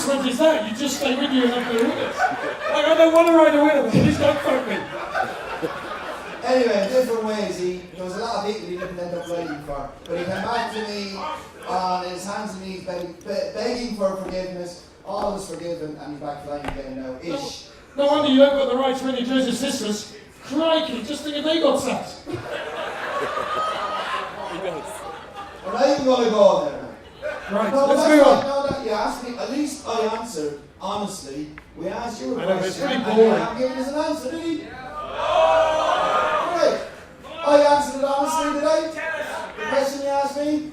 punishment is that? You just stay with you and have the winners. Like, I don't want to ride a winner, please don't fuck me. Anyway, different ways. There was a lot of people he didn't end up riding for. But he came back to me on his hands and knees begging for forgiveness. All was forgiven and he's back flying again now. Ish. No wonder you don't got the right to any Jersey sisters. Crikey, just think if they got sacked. We're not even going to go there now. Right, no, let's move on. No, that you asked me, at least I answered, honestly. We asked you a I know, it's question pretty and boring. you haven't given us an answer, did he? Right. I answered it honestly, did I? The question you asked me?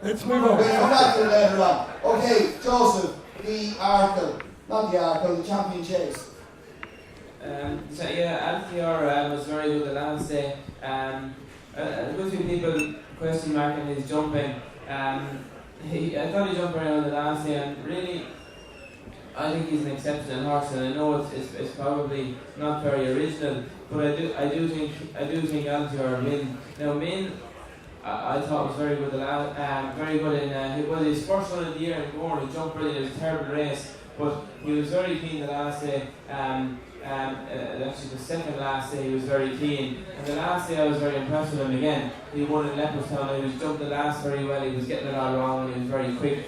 Let's move We'll on. come back to it later on. Okay, Joseph, the article. Not the article, the champion chase. So yeah, Altior was very good the last day. A good few people question marking his jumping. I thought he jumped very well the last day, and really, I think he's an exceptional horse. And I know it's probably not very original, but I do think Altior Min. Now Min, I thought was very good the last, very good in his first one of the year in Gorn. He jumped really. It was a terrible race, but he was very keen the last day. Actually the second last day he was very keen, and the last day I was very impressed with him again. He won in Leopardstown. He was jumped the last very well. He was getting it all wrong and he was very quick.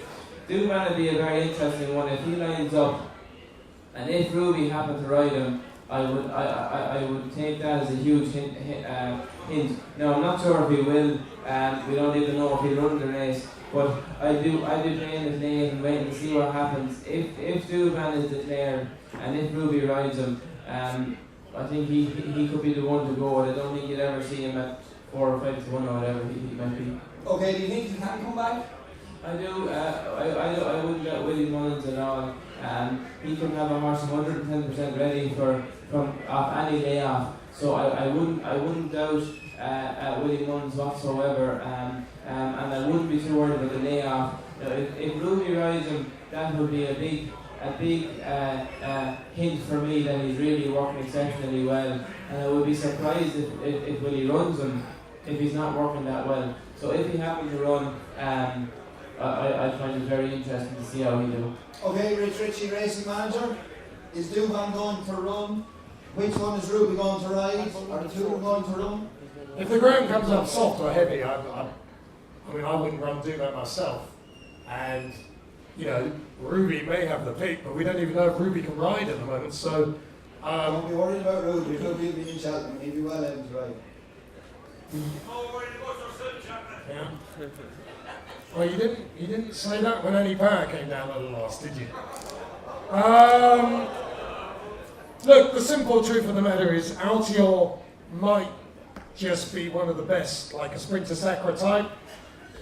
Dugan would be a very interesting one if he lines up, and if Ruby happened to ride him, I would take that as a huge hint. Now I'm not sure if he will. We don't even know if he'll run the race. But I'd be playing his name and waiting to see what happens. If Dugan is declared and if Ruby rides him, I think he could be the one to go. I don't think you'll ever see him at 4 or 5 to 1 or whatever he might be. Okay, do you think he can come back? I do. I wouldn't get Willie Mullins at all. He could have a horse 110% ready from off any day off. So I wouldn't doubt Willie Mullins whatsoever. And I wouldn't be too worried about the layoff. If Ruby rides him, that would be a big hint for me that he's really working exceptionally well. And I would be surprised if Willie runs him if he's not working that well. So if he happens to run, I find it very interesting to see how he do. Okay, Rich Ritchie, racing manager. Is Dugan going to run? Which one is Ruby going to ride? Are the two going to run? If the ground comes up soft or heavy, I wouldn't run do that myself. And, you know, Ruby may have the pick, but we don't even know if Ruby can ride at the moment. So, don't be worried about Ruby. Ruby will be in Cheltenham. He'll be well able to ride. Yeah. Well, you didn't say that when Annie Power came down at the last, did you? Look, the simple truth of the matter is Altior might just be one of the best, like a Sprinter Sacra type.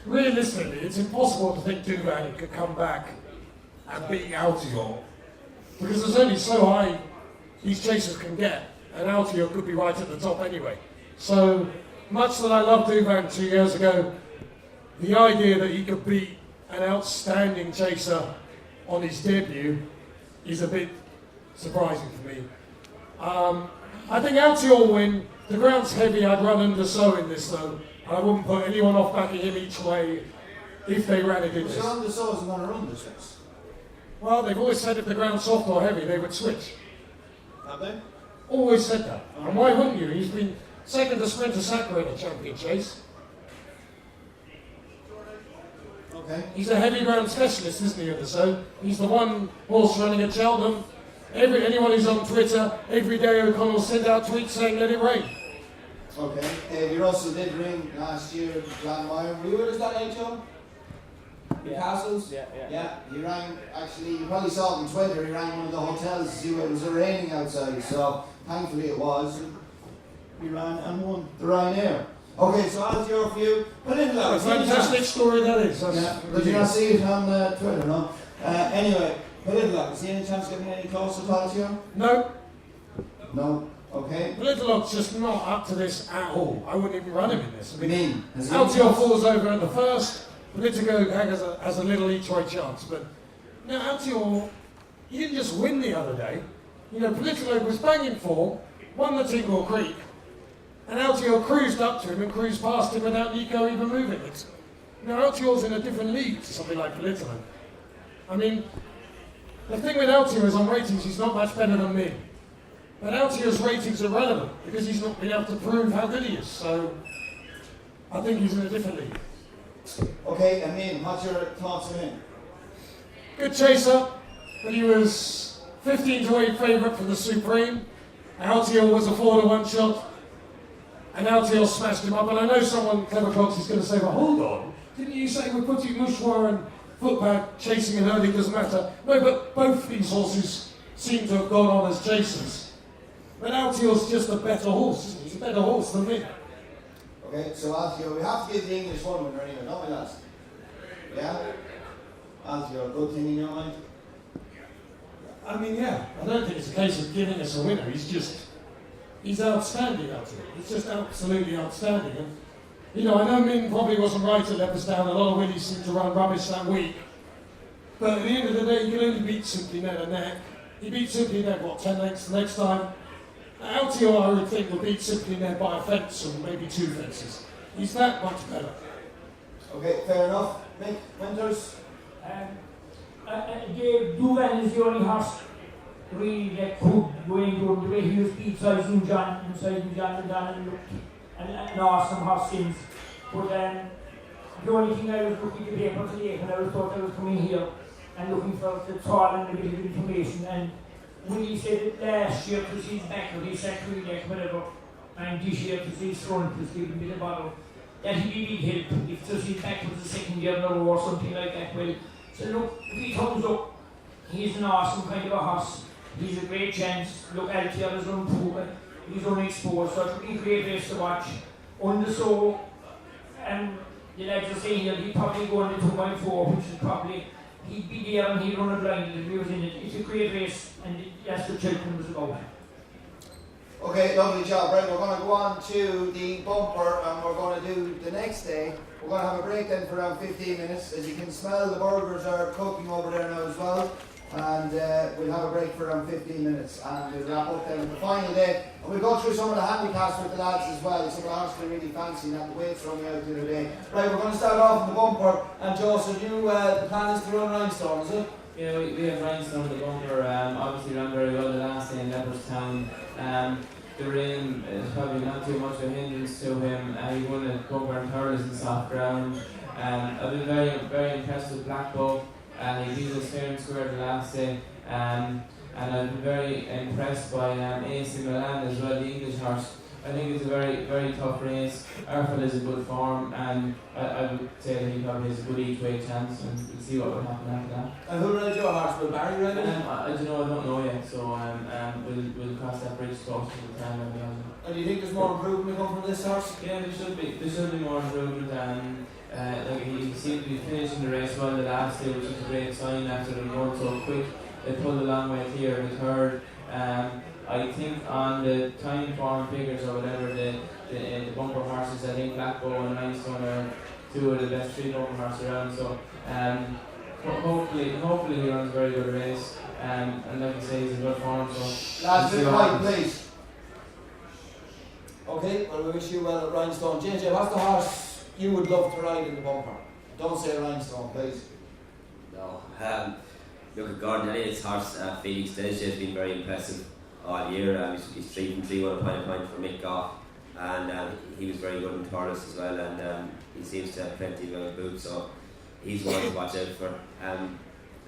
Realistically, it's impossible to think Duvan could come back and beat Altior, because there's only so high these chasers can get, and Altior could be right at the top anyway. So, much that I loved Duvan 2 years ago, the idea that he could beat an outstanding chaser on his debut is a bit surprising for me. I think Altior will win. The ground's heavy. I'd run under so in this though. I wouldn't put anyone off backing him each way if they ran it in this. So under so isn't going to run this race? Well, they've always said if the ground's soft or heavy, they would switch. Have they? Always said that. And why wouldn't you? He's been second to Sprinter Sacra in a champion chase. Okay. He's a heavy ground specialist, isn't he, so he's the one horse running at Cheltenham. Anyone who's on Twitter, every day O'Connell sent out tweets saying, let it rain. Okay. Davy Russell did ring last year at Glanmire. Were you with us that night, John? Yeah. Castles? Yeah, he rang, actually, you probably saw it on Twitter, he rang one of the hotels to see what it was raining outside, so thankfully it was. He ran and won the Ryanair. Okay, so how's your view? Put in What a fantastic story that is. Yeah. Did you not see it on Twitter, no? Anyway, Little Lock, is there any chance of getting any closer to Altior? No. No. Okay. Little Lock's just not up to this at all. I wouldn't even run him in this. I mean, Has he Altior falls over at the first. Politico has a little each way chance, but now Altior, he didn't just win the other day. You know, Politico was banging form, won the Tingle Creek, and Altior cruised up to him and cruised past him without Nico even moving. Now Altior's in a different league to something like Politico. I mean, the thing with Altior is on ratings, he's not much better than me. But Altior's ratings are relevant because he's not been able to prove how good he is. So I think he's in a different league. Okay, and Min, what's your thoughts on him? Good chaser, but he was 15-8 favourite for the Supreme. Altior was a 4-1 shot, and Altior smashed him up. And I know someone, Clever Clocks, is going to say, well, hold on, didn't you say we're putting Mushwar and Footpad chasing and hurdling doesn't matter? No, but both these horses seem to have gone on as chasers. But Altior's just a better horse, isn't he? He's a better horse than me. Okay, so Altior, we have to give the English one winner anyway, don't we, lads? Yeah? Altior, good thing in your mind? I mean, yeah, I don't think it's a case of giving us a winner. He's outstanding, Altior. He's just absolutely outstanding. And, you know, I know Min probably wasn't right at Leopardstown. A lot of Willies seemed to run rubbish that week. But at the end of the day, you can only beat Simply Net and Neck. He beat Simply Net, 10 lengths the next time? Altior, I would think, would beat Simply Net by a fence or maybe 2 fences. He's that much better. Okay, fair enough. Mick, Winters? Duvan is the only horse really that could go into him the way he was beat Sizing John and an awesome horse since. But the only thing I was looking at the paper today when I thought I was coming here and looking for the tall and a bit of information, and Willie said that last year to see his back or his secondary deck, whatever, and this year to see his front was giving me the bottle, that he'd be big help if to see his back was the second year in a row or something like that. Well, so look, if he thumbs up, he's an awesome kind of a horse. He's a great chance. Look, Altior is unproven. He's unexposed, so it would be a great race to watch. So, the lads are saying that he'd probably go on the 2.4, which is probably, he'd be there and he'd run a blind if he was in it. It's a great race, and that's what Cheltenham was about. Okay, lovely job. Right, we're going to go on to the bumper and we're going to do the next day. We're going to have a break then for around 15 minutes. As you can smell, the burgers are cooking over there now as well. And we'll have a break for around 15 minutes and we'll wrap up then with the final day. And we'll go through some of the handicaps with the lads as well. Some of the horses are really fancy and have the weights running out the other day. Right, we're going to start off with the bumper. And Joe, so the plan is to run Rhinestone, is it? Yeah, we have Rhinestone the bumper. Obviously ran very well the last day in Leopardstown. The rain is probably not too much of a hindrance to him. He won a bumper and hurdles in soft ground. I've been very, very impressed with Black Bow. He beat us fair and square the last day. And I've been very impressed by Ace in Milan as well, the English horse. I think it's a very, very tough race. Arfel is in good form, and I would say that he probably has a good each-way chance, and we'll see what will happen after that. And who rode your horse? Will Barry ride it? I don't know yet, so we'll cross that bridge close to the time. And do you think there's more improvement to come from this horse? Yeah, there should be more improvement. Like he seemed to be finishing the race well the last day, which is a great sign after them going so quick. They pulled a long way here in the third. I think on the time form figures or whatever, the bumper horses, I think Black Bow and Rhinestone are 2 of the best 3 bumper horses around. So hopefully he runs a very good race. And like I say, he's in good form. So lads, be quiet, please. Okay, well we wish you well at Rhinestone. JJ, what's the horse you would love to ride in the bumper? Don't say Rhinestone, please. No. Look at Gordon Elliott's horse, Felix Delge, has been very impressive all year. He's 3 from 3, won a point for Mick Goff, and he was very good in Taurus as well, and he seems to have plenty of boots, so he's one to watch out for. I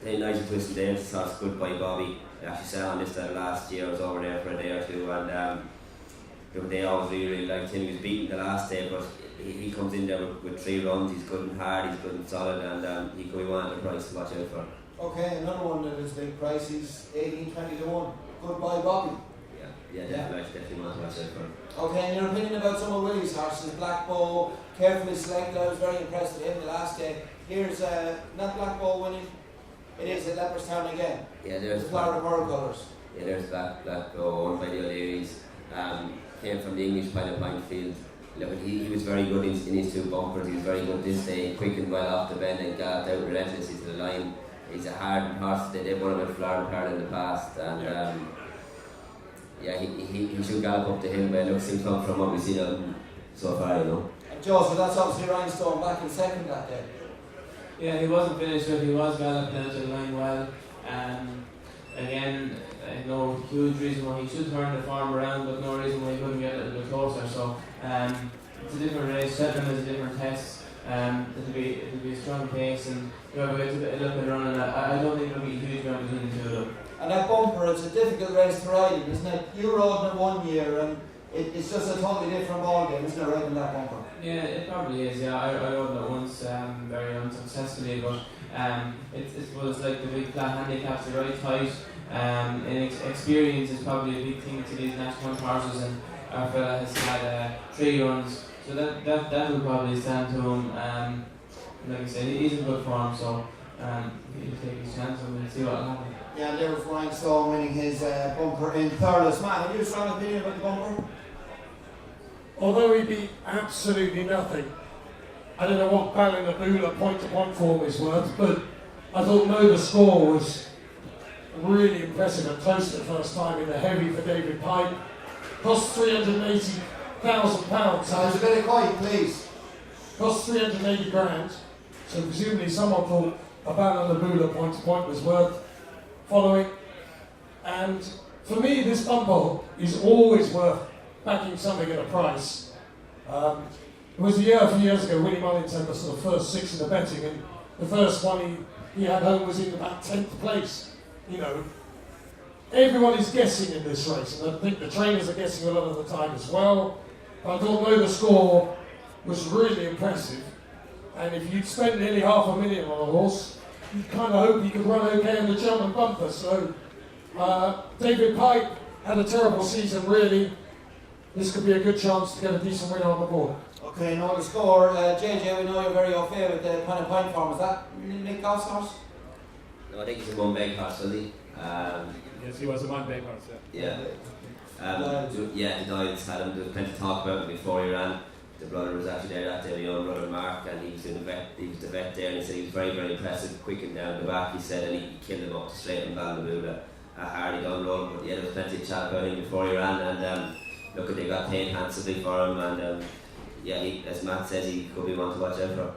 think Nigel Twiston Dane's horse, Good Boy Bobby, I actually saw on this last year. I was over there for a day or two, and they always really liked him. He was beaten the last day, but he comes in there with 3 runs. He's good and hard, he's good and solid, and he could be one of the price to watch out for. Okay, another one that is big price, he's 18-20 to 1. Goodbye Bobby. Yeah, definitely want to watch out for. Okay, and your opinion about some of Willie's horses? Black Bow, carefully selected. I was very impressed with him the last day. Here's not Black Bow winning. It is at Leopardstown again. Yeah, there's the Florida Pearl colours. Yeah, there's Black Bow, owned by the O'Learys. Came from the English Pilot Point field. Look, he was very good in his 2 bumpers. He was very good this day, quick and well off the bend and got out relentlessly to the line. He's a hard horse. They've won him at Florida Pearl in the past, and he should gallop up the hill by looks and come from what we've seen of him so far, you know. And Joe, so that's obviously Rhinestone back in second that day. Yeah, he wasn't finished, but he was galloping out the line well. Again, no huge reason why he should turn the form around, but no reason why he couldn't get it a little bit closer. So it's a different race. Cheltenham is a different test. It'll be a strong pace, and whoever gets a little bit running, I don't think there'll be a huge amount between the two of them. And that bumper, it's a difficult race to ride in, isn't it? You rode in it 1 year, and it's just a totally different ballgame, isn't it, riding that bumper? Yeah, it probably is. Yeah, I rode it once, very unsuccessfully, but it's like the big flat handicaps are right tight. And experience is probably a big thing to these national horses, and our fella has had 3 runs, so that will probably stand to him. Like I said, he's in good form, so he'll take his chance and we'll see what will happen. Yeah, there was Ryan Stone winning his bumper in Thurles. Matt, have you a strong opinion about the bumper? Although he beat absolutely nothing, I don't know what Ballinaboula point-to-point form is worth, but I thought the score was really impressive and close to the first time in the heavy for David Pipe. Cost £380,000. Sounds a bit of quiet, please. Cost 380 grand. So presumably someone thought a Ballinaboula point-to-point was worth following. And for me, this bumper is always worth backing something at a price. It was a few years ago, Willie Mullins had the sort of first 6 in the betting, and the first one he had home was in about 10th place. You know, everyone is guessing in this race, and I think the trainers are guessing a lot of the time as well. But I thought the score was really impressive, and if you'd spent nearly $500,000 on a horse, you kind of hope he could run okay in the German bumper. So David Pipe had a terrible season, really. This could be a good chance to get a decent winner on the board. Okay, now the score. JJ, we know you're very au fait with the Pan Pint form. Is that Nick Goss horse? No, I think it's a one big horse, wasn't he? Yes, he was a one big horse, Yeah. The Doyles had him. There was plenty of talk about him before he ran. The brother was actually there that day, my own brother Mark, and he was the vet there, and he said he was very, very impressive, quick and down the back, he said, and he killed him up to straight on Ballinaboula. A hardly done run, but yeah, there was plenty of chat about him before he ran, and look, they got paid handsomely for him, and as Matt says, he could be one to watch out for.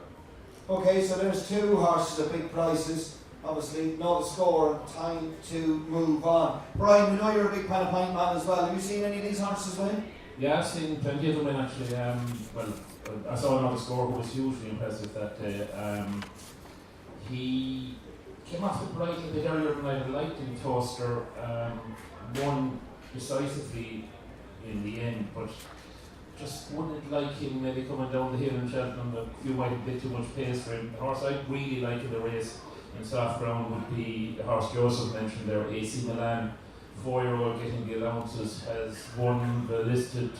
Okay, so there's 2 horses at big prices. Obviously, know the score, time to move on. Brian, we know you're a big Pan Pint man as well. Have you seen any of these horses win? Yeah, I've seen plenty of them win actually. I saw another score who was hugely impressive that day. He came off the bright a bit earlier than I'd liked in Toaster. Won decisively in the end, but just wouldn't like him maybe coming down the hill in Cheltenham. A few might have a bit too much pace for him. The horse I'd really like in the race in soft ground would be the horse Joseph mentioned there, AC Milan. 4-year-old getting the allowances, has won the listed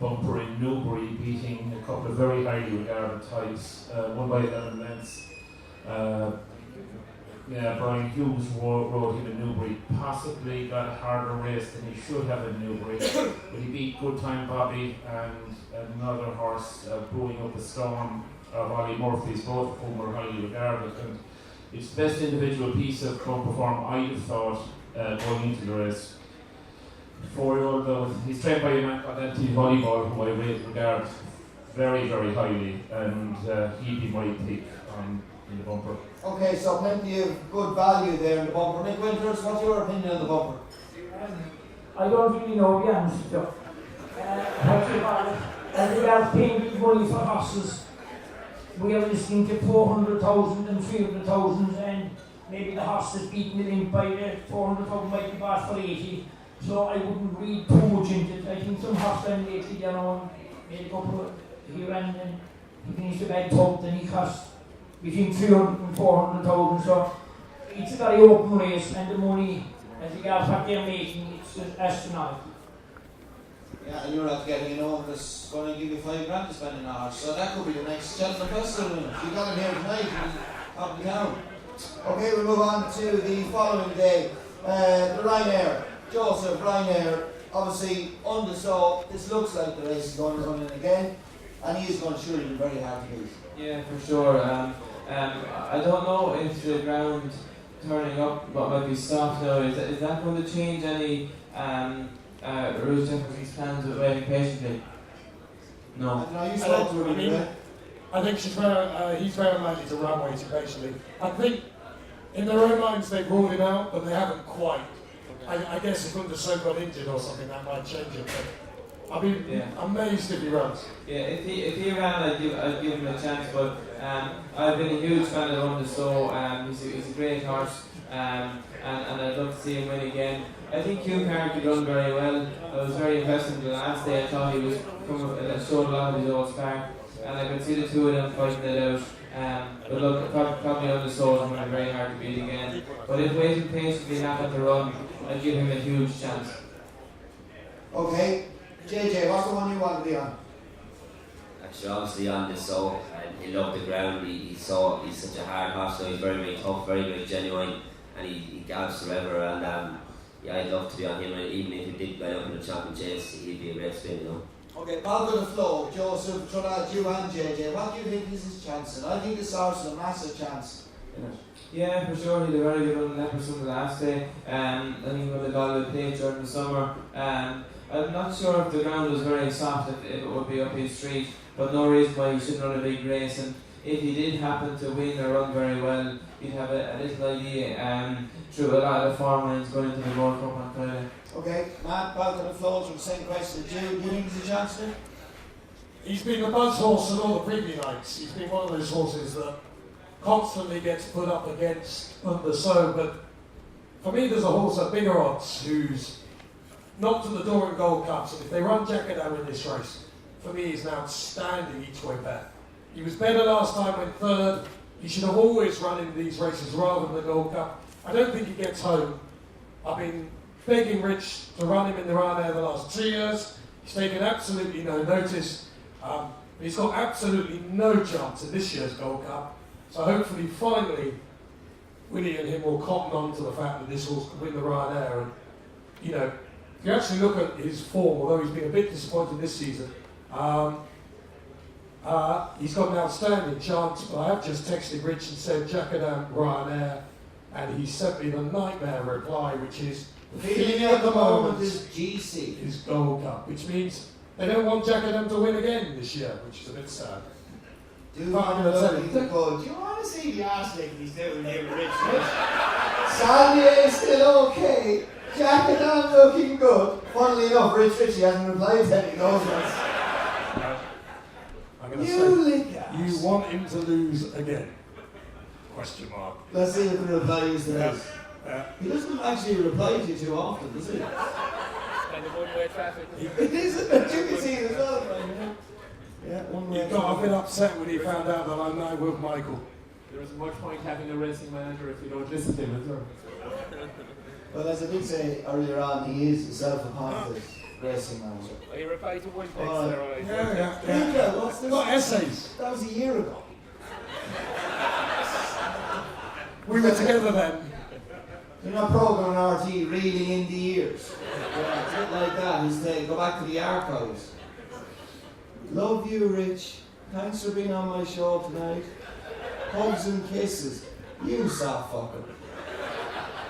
bumper in Newbury, beating a couple of very highly regarded types, won by 11 lengths. Brian Hughes rode him in Newbury, possibly got a harder race than he should have in Newbury, but he beat Good Time Bobby and another horse, Brewing Up a Storm of Ollie Murphy's, both of whom were highly regarded. And it's the best individual piece of bumper form I'd have thought going into the race. 4-year-old though, he's trained by a man called Anthony Volleyball, who I regard very, very highly, and he'd be my pick in the bumper. Okay, so plenty of good value there in the bumper. Nick Winters, what's your opinion on the bumper? I don't really know, to be honest with you. As regards paying big money for horses, we are listening to 400,000 and 300,000, and maybe the horse is beaten within by 400,000 might be bought for 80. So I wouldn't read too much into it. I think some horse ran lately, made a couple he ran and he finished a bad top, and he cost between 300 and 400,000. So it's a very open race, and the money, as regards what they're making, it's just astronomical. Yeah, and you're not getting that's going to give you £5 to spend on a horse. So that could be the next Cheltenham Festival. If you got him here tonight, you'll pop him down. Okay, we move on to the following day. The Ryanair. Joseph Ryanair, obviously undersold. This looks like the race is going to run in again, and he is going to surely be very hard to beat. Yeah, for sure. I don't know if the ground turning up what might be soft now, is that going to change any Rouge Jefferson's plans with waiting patiently? No. You spoke to him, I think he's very unlikely to run way too patiently. I think in their own minds they ruled him out, but they haven't quite. I guess if Underso got injured or something, that might change it. But I'll be amazed if he runs. Yeah, if he ran, I'd give him a chance. But I've been a huge fan of Underso. He's a great horse, and I'd love to see him win again. I think Q-Car could run very well. I was very impressed with the last day. I thought he was showed a lot of his old spark, and I could see the two of them fighting it out. But look, probably Underso is going to be very hard to beat again. But if waiting patiently happened to run, I'd give him a huge chance. Okay, JJ, what's the one you want to be on? Actually, obviously on this, so he loved the ground. He's such a hard horse, so he's very, very tough, very, very genuine, and he gallops forever. And I'd love to be on him. And even if he did go up in the champion chase, he'd be a great spin, you know. Okay, back to the flow. Joseph, Trinidad, you and JJ, what do you think is his chance? I think this horse has a massive chance in it. Yeah, for sure. He had a very good run in Epperson the last day. I think he won the Galway Plate during the summer. I'm not sure if the ground was very soft, if it would be up his street, but no reason why he shouldn't run a big race. And if he did happen to win or run very well, he'd have a little idea through a lot of the form lines going into the World Cup on Friday. Okay, Matt, back to the floor from the same question. Do you think he's a chance then? He's been the buzz horse at all the preview nights. He's been one of those horses that constantly gets put up against Underso, but for me there's a horse at bigger odds who's knocked to the door in Gold Cups, and if they run Cheltenham in this race, for me he's an outstanding each way bet. He was better last time, went third. He should have always run in these races rather than the Gold Cup. I don't think he gets home. I've been begging Rich to run him in the Ryanair the last 2 years. He's taken absolutely no notice. He's got absolutely no chance in this year's Gold Cup. So hopefully, finally, Willie and him will cotton on to the fact that this horse can win the Ryanair. And, you know, if you actually look at his form, although he's been a bit disappointed this season, he's got an outstanding chance. But I have just texted Rich and said Cheltenham Ryanair, and he sent me the nightmare reply, which is the feeling at the moment is GC. Is Gold Cup, which means they don't want Cheltenham to win again this year, which is a bit sad. Do you want to see the arse licking he's doing here with Rich? Sandy is still okay. Cheltenham looking good. Funnily enough, Rich Ritchie hasn't replied to any of those ones. I'm going to say, you want him to lose again? Question mark. Let's see if the reply is to that. He doesn't actually reply to you too often, does he? Kind of one-way traffic. It is, isn't it? You can see it as well, right? Yeah, one-way He got a bit upset when he found out that I'm now with Michael. There isn't much point having a racing manager if you don't listen to him, is there? Well, as I did say earlier on, he is a self-appointed racing manager. He replied to one text Alright. there, alright. Yeah, what's this? Got essays. That was a year ago. We were together then. You're not programming RT reading in the ears. Yeah, a bit like that. He's saying, go back to the archives. Love you, Rich. Thanks for being on my show tonight. Hugs and kisses. You soft fucker.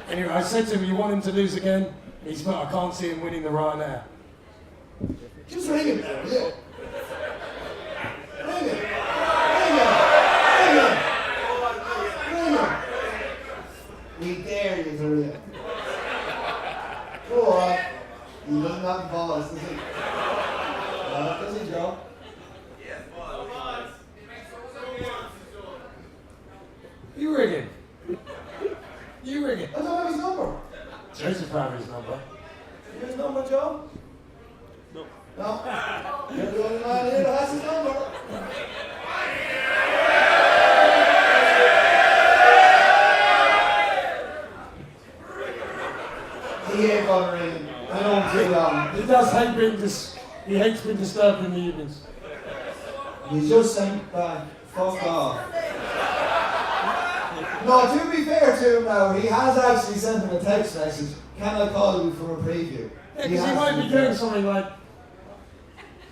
Anyway, I said to him, you want him to lose again? I can't see him winning the Ryanair. Just ring him now, will you? Ring him. We dare you to ring him. Go on. He doesn't have balls, does he? Does he, Joe? You ring him. You ring him. I don't have his number. Joseph have his number. You have his number, Joe? No. You're the only man here that has his number. He ain't gonna ring him. I know him too long. He does hate he hates being disturbed in the evenings. He just sent back, fuck off. No, to be fair to him now, he has actually sent him a text message. Can I call you for a preview? Yeah, because he might be doing something like...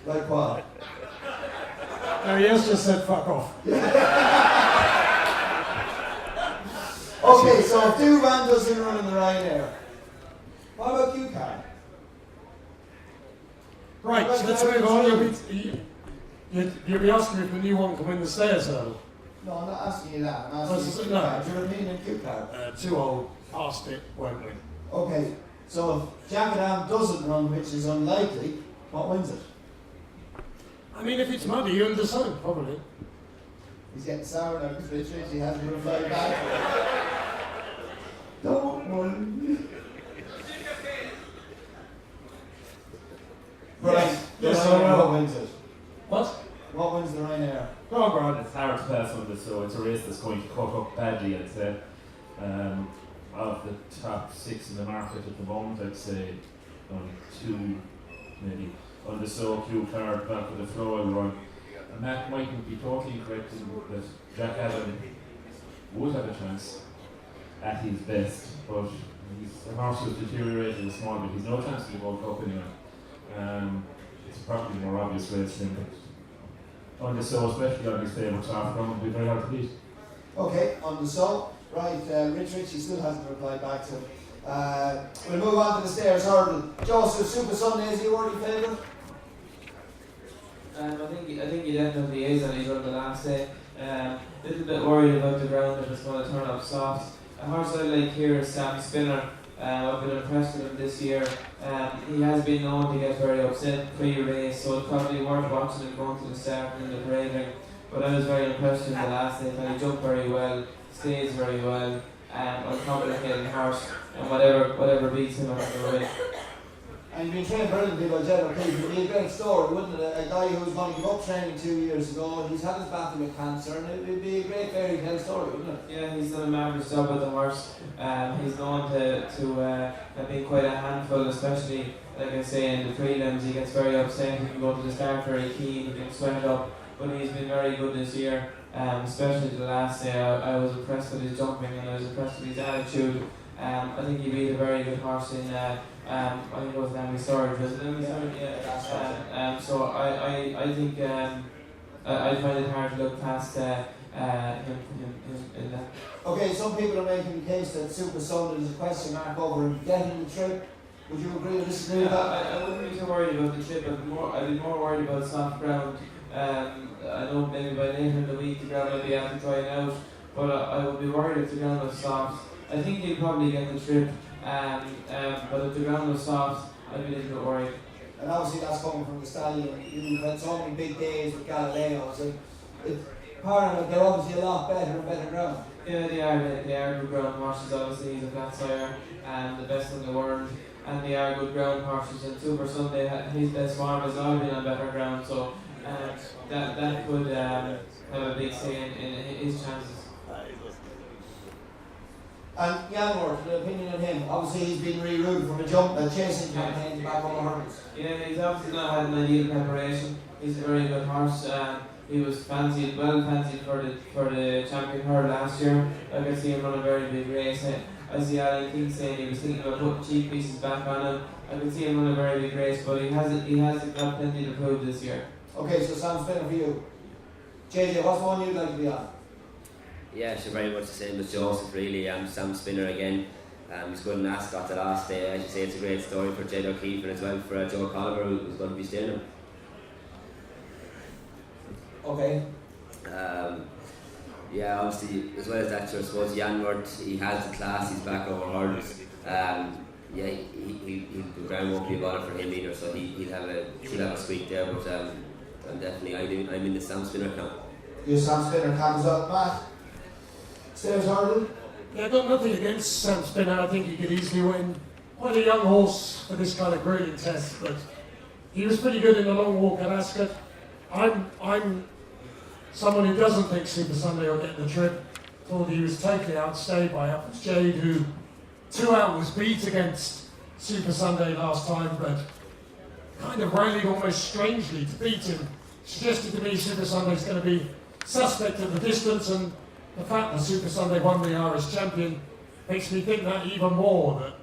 Like what? No, he has just said fuck off. Okay, so if Duvan doesn't run in the Ryanair, what about you, Karen? Right, let's move on. You'd be asking if the new one can win the stairs hurdle. No, I'm not asking you that. I'm Oh, asking you no. card. You're a mean and cute card. Too old, past it, won't win. Okay, so if Cheltenham doesn't run, which is unlikely, what wins it? I mean, if it's muddy, you'll decide, probably. He's getting sour now because Richard he hasn't replied back. Don't worry. Right, the Yes, I Ryanair, will. what wins it? What? What wins the Ryanair? Go on, Brad. It's hard to pass on this, so it's a race that's going to cut up badly, I'd say. Of the top 6 in the market at the moment, I'd say only 2 maybe on the Q card back with the flow run. And Matt mightn't be totally correct in that Jack Allen would have a chance at his best, but the horse was deteriorating small bit. He's no chance to the World Cup anyway. It's probably a more obvious race than on the especially on his favourite soft ground, would be very hard to beat. Okay, on the so. Right, Rich, he still hasn't replied back to him. We'll move on to the stairs hurdle. Joseph, Super Sunday, is he already favourite? I think he definitely is, and he's on the last day. Little bit worried about the ground if it's going to turn up soft. A horse I like here is Sam Spinner. I've been impressed with him this year. He has been known to get very upset pre-race, so it's probably worth watching him going to the start and in the parade ring. But I was very impressed with him the last day. He jumped very well, stays very well, uncomplicated horse, and whatever beats him, I think he'll win. And you've been trained brilliantly by General Keith. It would be a great story, wouldn't it? A guy who was going to give up training 2 years ago, he's had his battle with cancer, and it would be a great fairy tale story, wouldn't it? Yeah, he's done a marvellous job with the horse. He's known to have been quite a handful, especially, like I say, in the prelims. He gets very upset, he can go to the start very keen, he can sweat up, but he's been very good this year, especially the last day. I was impressed with his jumping and I was impressed with his attitude. I think he beat a very good horse in, I think it was Lammy Storage, was it? Yeah. So I think I find it hard to look past him in that. Okay, some people are making the case that Super Sunday is a question mark over getting the trip. Would you agree or disagree with that? I wouldn't be too worried about the trip. I'd be more worried about soft ground. I know maybe by later in the week the ground might be able to try it out, but I would be worried if the ground was soft. I think he'll probably get the trip, but if the ground was soft, I'd be a little bit worried. And obviously that's coming from the stallion. You've had so many big days with Galileos, and part of it, they're obviously a lot better and better ground. Yeah, they are good ground horses. Obviously, he's a flat sire and the best in the world, and they are good ground horses. And Super Sunday, his best form has all been on better ground, so that could have a big say in his chances. And Yanworth, the opinion on him, obviously he's been rerouted from a chasing campaign back on the hurdles. Yeah, he's obviously not had an ideal preparation. He's a very good horse. He was well fancied for the champion hurdle last year. I could see him run a very big race. I see Alan King saying he was thinking about putting cheek pieces back on him. I could see him run a very big race, but he has got plenty to prove this year. Okay, so Sam Spinner for you. JJ, what's the one you'd like to be on? Yeah, she's very much the same as Joseph, really. Sam Spinner again. He's good in Ascot the last day. As you say, it's a great story for Jed O'Keefe and as well for Joe Colliver, who's going to be staying him. Okay. Yeah, obviously, as well as that, I suppose Yanworth, he has the class, he's back over hurdles. Yeah, the ground won't be a bother for him either, so should have a squeak there, but I'm definitely, I'm in the Sam Spinner camp. Your Sam Spinner comes up, Matt. Stairs hurdle. Yeah, I've got nothing against Sam Spinner. I think he could easily win. Quite a young horse for this kind of grading test, but he was pretty good in the long walk at Ascot. I'm someone who doesn't think Super Sunday will get the trip. Thought he was totally outstayed by Apples Jade, who 2 out was beat against Super Sunday last time, but kind of rallied almost strangely to beat him. Suggested to me Super Sunday's going to be suspect at the distance, and the fact that Super Sunday won the Irish champion makes me think that even more, that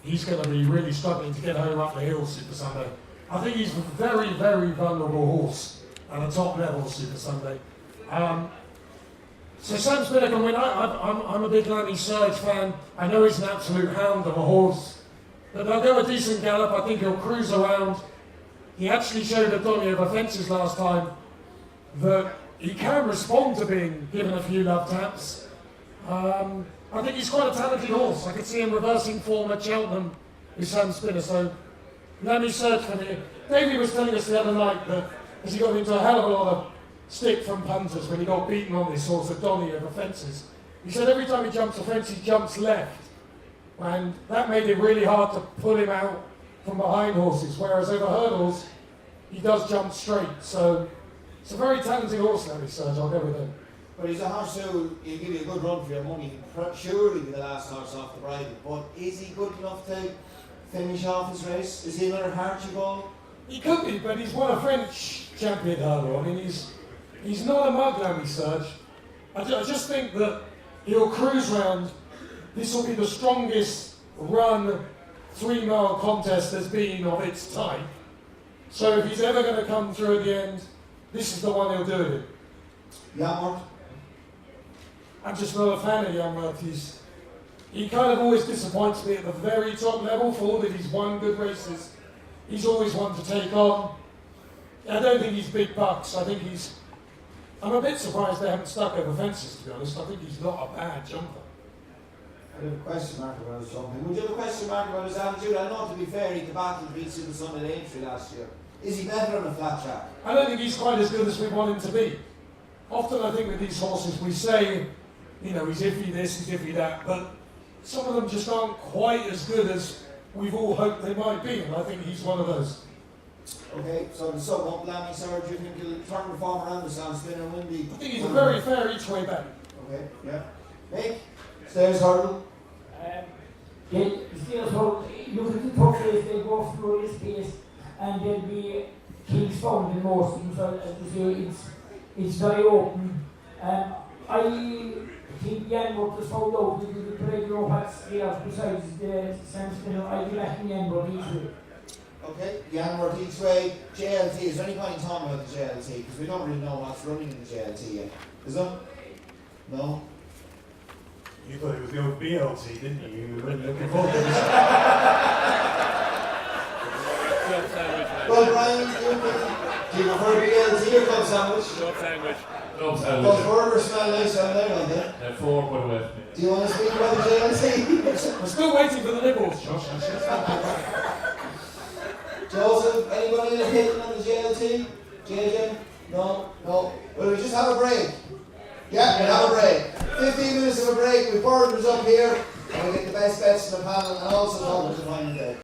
he's going to be really struggling to get home up the hill, Super Sunday. I think he's a very, very vulnerable horse at a top level, Super Sunday. So Sam Spinner can win. I'm a big Lammy Surge fan. I know he's an absolute hound of a horse, but they'll go a decent gallop. I think he'll cruise around. He actually showed a dolly over fences last time that he can respond to being given a few love taps. I think he's quite a talented horse. I could see him reversing form at Cheltenham with Sam Spinner, so let me search for him. Davey was telling us the other night that as he got into a hell of a lot of stick from punters when he got beaten on this horse at Donny over fences. He said every time he jumps a fence, he jumps left. And that made it really hard to pull him out from behind horses, whereas over hurdles, he does jump straight. So it's a very talented horse, Larry Serge, I'll go with him. But he's a horse who he'll give you a good run for your money. He'll surely be the last horse off the bridle. But is he good enough to finish off his race? Is he another Archibald? He could be, but he's won a French champion hurdle. I mean, he's not a mug, Larry Serge. I just think that he'll cruise round. This will be the strongest run 3-mile contest there's been of its type. So if he's ever going to come through at the end, this is the one he'll do it in. Yammert? I'm just not a fan of Yammert. He kind of always disappoints me at the very top level for all that he's won good races. He's always one to take on. I don't think he's big bucks. I'm a bit surprised they haven't stuck over fences, to be honest. I think he's not a bad jumper. I have a question mark about his jumping. Would you have a question mark about his attitude? I know, to be fair, he battled beat Super Sunday Daintree last year. Is he better on a flat track? I don't think he's quite as good as we want him to be. Often I think with these horses we say, he's iffy this, he's iffy that, but some of them just aren't quite as good as we've all hoped they might be, and I think he's one of those. Okay, so to sum up, Lammy, sir, do you think he'll turn the form around the Sam Spinner and win the... I think he's a very fair each way back. Okay, yeah. Mick, stairs hurdle. Stairs hurdle, look at the tough race, they go through this pace, and they'll be kings found in most of them, so as you say, it's very open. I think Yanworth was found out with the regular hot stairs besides the Sam Spinner. I'll be back in Yanworth each way. Okay, Yanworth each way. JLT, is there any point in talking about the JLT? Because we don't really know what's running in the JLT yet. Is there? No? You thought it was the old BLT, didn't you? You were really looking forward to this. Well, Brian, do you prefer BLT or club sandwich? Club sandwich. Club sandwich. Those burgers smell nice down there, don't they? They're 4 quid away from me. Do you want to speak about the JLT? We're still waiting for the nibbles, Josh. Joseph, anybody in hitting on the JLT? JJ? No? No? Well, we just have a break. Yeah, we'll have a break. 15 minutes of a break with burgers up here, and we get the best bets in the panel and also talk to the final day.